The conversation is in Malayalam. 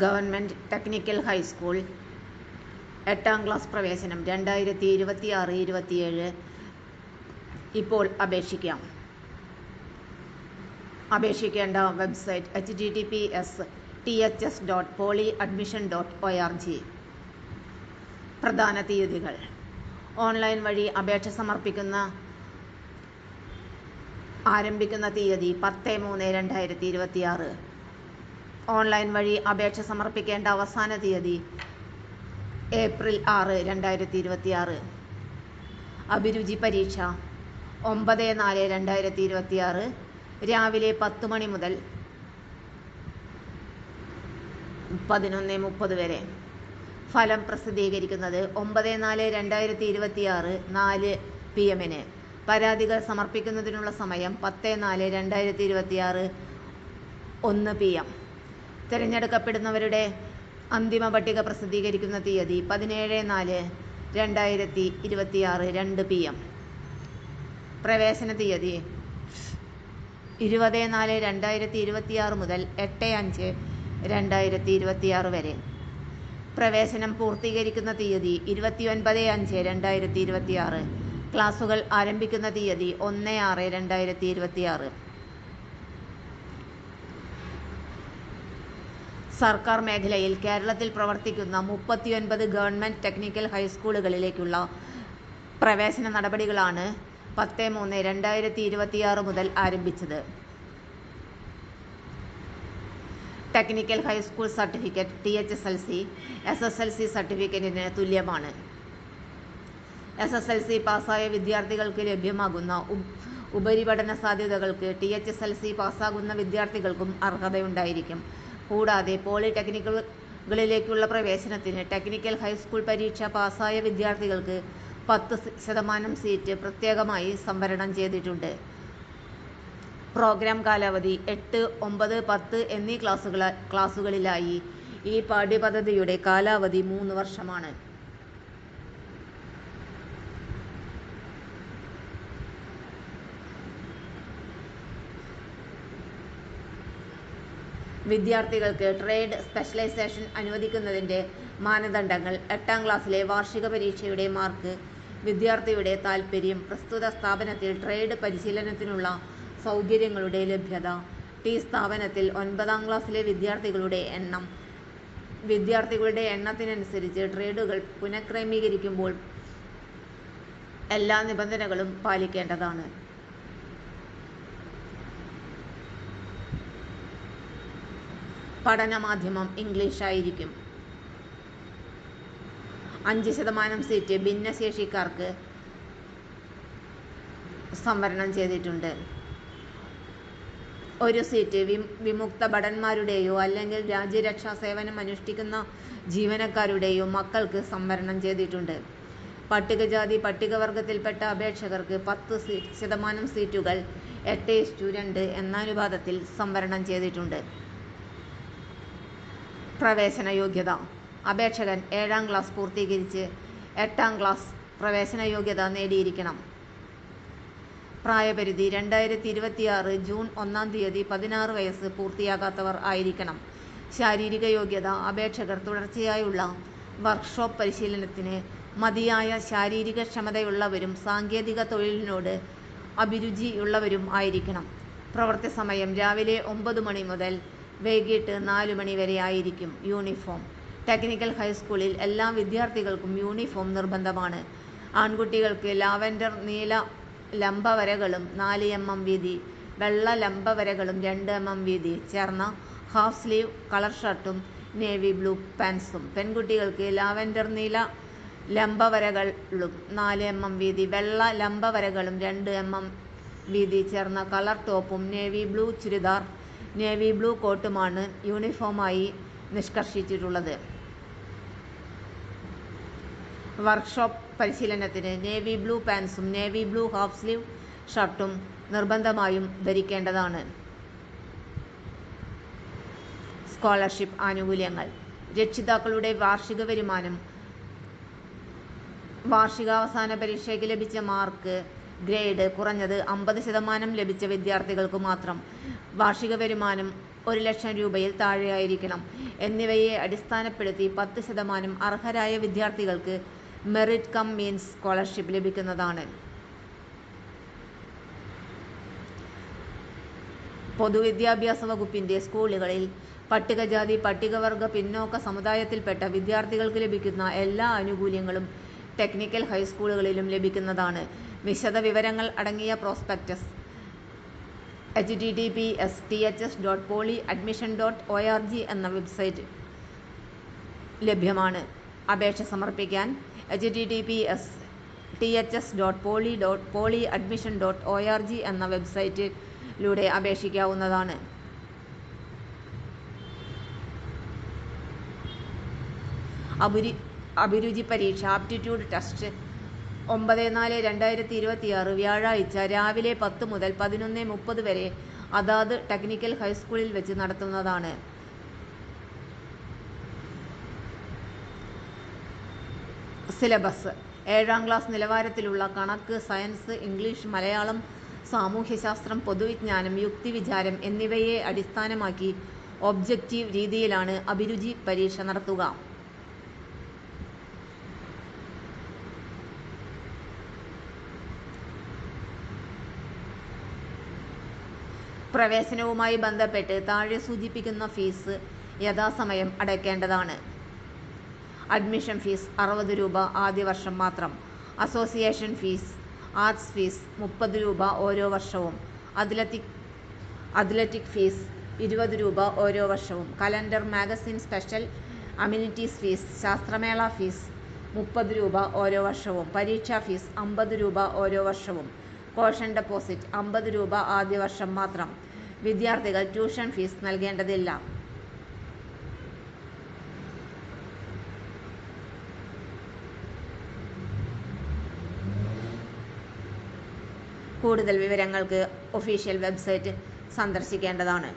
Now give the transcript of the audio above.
ഗവൺമെൻറ് ടെക്നിക്കൽ ഹൈസ്കൂൾ 8ാം ക്ലാസ് പ്രവേശനം 2026-27 ഇപ്പോൾ അപേക്ഷിക്കാം. അപേക്ഷിക്കേണ്ട വെബ്സൈറ്റ് https://ths.polyadmission.org. പ്രധാന തീയതികൾ: ഓൺലൈൻ വഴി അപേക്ഷ ആരംഭിക്കുന്ന തീയതി 10/3/2026. ഓൺലൈൻ വഴി അപേക്ഷ സമർപ്പിക്കേണ്ട അവസാന തീയതി ഏപ്രിൽ 6, 2026. അഭിരുചി പരീക്ഷ 9/4/2026 രാവിലെ 10 മണി മുതൽ 11:30 വരെ. ഫലം പ്രസിദ്ധീകരിക്കുന്നത് 9/4/2026 4 PM. പരാതികൾ സമർപ്പിക്കുന്നതിനുള്ള സമയം 10/4/2026 1 PM. തിരഞ്ഞെടുക്കപ്പെടുന്നവരുടെ അന്തിമ പട്ടിക പ്രസിദ്ധീകരിക്കുന്ന തീയതി 17/4/2026 2 PM. പ്രവേശന തീയതി 20/4/2026 മുതൽ 8/5/2026 വരെ. പ്രവേശനം പൂർത്തീകരിക്കുന്ന തീയതി 29/5/2026. ക്ലാസുകൾ ആരംഭിക്കുന്ന തീയതി 1/6/2026. സർക്കാർ മേഖലയിൽ കേരളത്തിൽ പ്രവർത്തിക്കുന്ന 39 ഗവൺമെൻറ് ടെക്നിക്കൽ ഹൈസ്കൂളുകളിലേക്കുള്ള പ്രവേശന നടപടികളാണ് 10/3/2026 മുതൽ ആരംഭിച്ചത്. Technical high school certificate THSLC SSLC സർട്ടിഫിക്കറ്റിന് തുല്യമാണ്. SSLC പാസ്സായ വിദ്യാർത്ഥികൾക്ക് ലഭ്യമാകുന്ന ഉപരിപഠന സാധ്യതകൾക്ക് THSLC പാസ്സാകുന്ന വിദ്യാർത്ഥികൾക്കും അർഹതയുണ്ടായിരിക്കും. കൂടാതെ പോളിടെക്നിക്കുകളിലേക്കുള്ള പ്രവേശനത്തിന് ടെക്നിക്കൽ ഹൈസ്കൂൾ പരീക്ഷ പാസ്സായ വിദ്യാർത്ഥികൾക്ക് 10% സീറ്റ് പ്രത്യേകമായി സംവരണം ചെയ്തിട്ടുണ്ട്. പ്രോഗ്രാം കാലാവധി 8, 9, 10 എന്നീ ക്ലാസുകളിലായി. ഈ പാഠ്യപദ്ധതിയുടെ കാലാവധി 3 വർഷമാണ്. വിദ്യാർത്ഥികൾക്ക് ട്രേഡ് സ്പെഷ്യലൈസേഷൻ അനുവദിക്കുന്നതിൻ്റെ മാനദണ്ഡങ്ങൾ: 8ാം ക്ലാസ്സിലെ വാർഷിക പരീക്ഷയുടെ മാർക്ക്, വിദ്യാർത്ഥിയുടെ താൽപ്പര്യം, പ്രസ്തുത സ്ഥാപനത്തിൽ ട്രേഡ് പരിശീലനത്തിനുള്ള സൗകര്യങ്ങളുടെ ലഭ്യത, സ്ഥാപനത്തിൽ 9ാം ക്ലാസ്സിലെ വിദ്യാർത്ഥികളുടെ എണ്ണത്തിനനുസരിച്ച് ട്രേഡുകൾ പുനഃക്രമീകരിക്കുമ്പോൾ എല്ലാ നിബന്ധനകളും പാലിക്കേണ്ടതാണ്. പഠനമാധ്യമം ഇംഗ്ലീഷ് ആയിരിക്കും. 5% സീറ്റ് ഭിന്നശേഷിക്കാർക്ക് സംവരണം ചെയ്തിട്ടുണ്ട്. 1 സീറ്റ് വിമുക്ത ഭടന്മാരുടെയോ അല്ലെങ്കിൽ രാജ്യരക്ഷാ സേവനം അനുഷ്ഠിക്കുന്ന ജീവനക്കാരുടെയോ മക്കൾക്ക് സംവരണം ചെയ്തിട്ടുണ്ട്. പട്ടികജാതി പട്ടികവർഗത്തിൽപ്പെട്ട അപേക്ഷകർക്ക് 10% സീറ്റുകൾ 8:2 എന്ന അനുപാതത്തിൽ സംവരണം ചെയ്തിട്ടുണ്ട്. പ്രവേശന യോഗ്യത: അപേക്ഷകൻ 7ാം ക്ലാസ് പൂർത്തീകരിച്ച് 8ാം ക്ലാസ് പ്രവേശന യോഗ്യത നേടിയിരിക്കണം. പ്രായപരിധി 2026 ജൂൺ 1-ാം തീയതി 16 വയസ്സ് പൂർത്തിയാകാത്തവർ ആയിരിക്കണം. ശാരീരിക യോഗ്യത: അപേക്ഷകർ തുടർച്ചയായുള്ള വർക്ക്ഷോപ്പ് പരിശീലനത്തിന് മതിയായ ശാരീരിക ക്ഷമതയുള്ളവരും സാങ്കേതിക തൊഴിലിനോട് അഭിരുചിയുള്ളവരും ആയിരിക്കണം. പ്രവൃത്തി സമയം രാവിലെ 9 മണി മുതൽ വൈകിട്ട് 4 മണി വരെ ആയിരിക്കും. യൂണിഫോം: ടെക്നിക്കൽ ഹൈസ്കൂളിൽ എല്ലാ വിദ്യാർത്ഥികൾക്കും യൂണിഫോം നിർബന്ധമാണ്. ആൺകുട്ടികൾക്ക് ലാവൻഡർ നീല ലംബവരകളും 4 mm വീതി, വെള്ള ലംബവരകളും 2 mm വീതി ചേർന്ന ഹാഫ് സ്ലീവ് കളർ ഷർട്ടും നേവി ബ്ലൂ പാൻസും. പെൺകുട്ടികൾക്ക് ലാവൻഡർ നീല ലംബവരകളും 4 mm വീതി, വെള്ള ലംബവരകളും 2 mm വീതി ചേർന്ന കളർ ടോപ്പും navy blue churidar, navy blue കോട്ടുമാണ് യൂണിഫോമായി നിഷ്കർഷിച്ചിട്ടുള്ളത്. വർക്ക്ഷോപ്പ് പരിശീലനത്തിന് നേവി ബ്ലൂ പാൻസും നേവി ബ്ലൂ ഹാഫ് സ്ലീവ് ഷർട്ടും നിർബന്ധമായും ധരിക്കേണ്ടതാണ്. സ്കോളർഷിപ്പ് ആനുകൂല്യങ്ങൾ: രക്ഷിതാക്കളുടെ വാർഷിക വരുമാനം, വാർഷികാവസാന പരീക്ഷയ്ക്ക് ലഭിച്ച മാർക്ക്, ഗ്രേഡ് കുറഞ്ഞത് 50% ലഭിച്ച വിദ്യാർത്ഥികൾക്ക് മാത്രം. വാർഷിക വരുമാനം 1,00,000 രൂപയിൽ താഴെയായിരിക്കണം. എന്നിവയെ അടിസ്ഥാനപ്പെടുത്തി 10% അർഹരായ വിദ്യാർത്ഥികൾക്ക് മെറിറ്റ് കം മീൻസ് സ്കോളർഷിപ്പ് ലഭിക്കുന്നതാണ്. പൊതുവിദ്യാഭ്യാസ വകുപ്പിന്റെ സ്കൂളുകളിൽ പട്ടികജാതി, പട്ടികവർഗ, പിന്നോക്ക സമുദായത്തിൽപ്പെട്ട വിദ്യാർത്ഥികൾക്ക് ലഭിക്കുന്ന എല്ലാ ആനുകൂല്യങ്ങളും ടെക്നിക്കൽ ഹൈസ്കൂളുകളിലും ലഭിക്കുന്നതാണ്. വിശദവിവരങ്ങൾ അടങ്ങിയ പ്രോസ്പെക്ടസ് https://ths.polyadmission.org എന്ന വെബ്സൈറ്റ് ലഭ്യമാണ്. അപേക്ഷ സമർപ്പിക്കാൻ https://ths.polyadmission.org എന്ന വെബ്സൈറ്റിലൂടെ അപേക്ഷിക്കാവുന്നതാണ്. അഭിരുചി പരീക്ഷ ആപ്റ്റിറ്റ്യൂഡ് ടെസ്റ്റ് 9/4/2026 വ്യാഴാഴ്ച രാവിലെ 10 മുതൽ 11:30 വരെ അതാത് ടെക്നിക്കൽ ഹൈസ്കൂളിൽ വെച്ച് നടത്തുന്നതാണ്. സിലബസ്: 7ാം ക്ലാസ് നിലവാരത്തിലുള്ള കണക്ക്, സയൻസ്, ഇംഗ്ലീഷ്, മലയാളം, സാമൂഹ്യശാസ്ത്രം, പൊതുവിജ്ഞാനം, യുക്തിവിചാരം എന്നിവയെ അടിസ്ഥാനമാക്കി ഒബ്ജക്റ്റീവ് രീതിയിലാണ് അഭിരുചി പരീക്ഷ നടത്തുക. പ്രവേശനവുമായി ബന്ധപ്പെട്ട് താഴെ സൂചിപ്പിക്കുന്ന ഫീസ് യഥാസമയം അടയ്ക്കേണ്ടതാണ്. അഡ്മിഷൻ ഫീസ് 60 രൂപ ആദ്യ വർഷം മാത്രം. അസോസിയേഷൻ ഫീസ്, ആർട്സ് ഫീസ് 30 രൂപ ഓരോ വർഷവും. അത്ലറ്റിക് ഫീസ് 20 രൂപ ഓരോ വർഷവും. Calendar, magazine, special amenities fees, ശാസ്ത്രമേള ഫീസ് 30 രൂപ ഓരോ വർഷവും. പരീക്ഷാ ഫീസ് 50 രൂപ ഓരോ വർഷവും. കോഷൻ ഡെപ്പോസിറ്റ് 50 രൂപ ആദ്യ വർഷം മാത്രം. വിദ്യാർത്ഥികൾ ട്യൂഷൻ ഫീസ് നൽകേണ്ടതില്ല. കൂടുതൽ വിവരങ്ങൾക്ക് ഒഫീഷ്യൽ വെബ്സൈറ്റ് സന്ദർശിക്കേണ്ടതാണ്.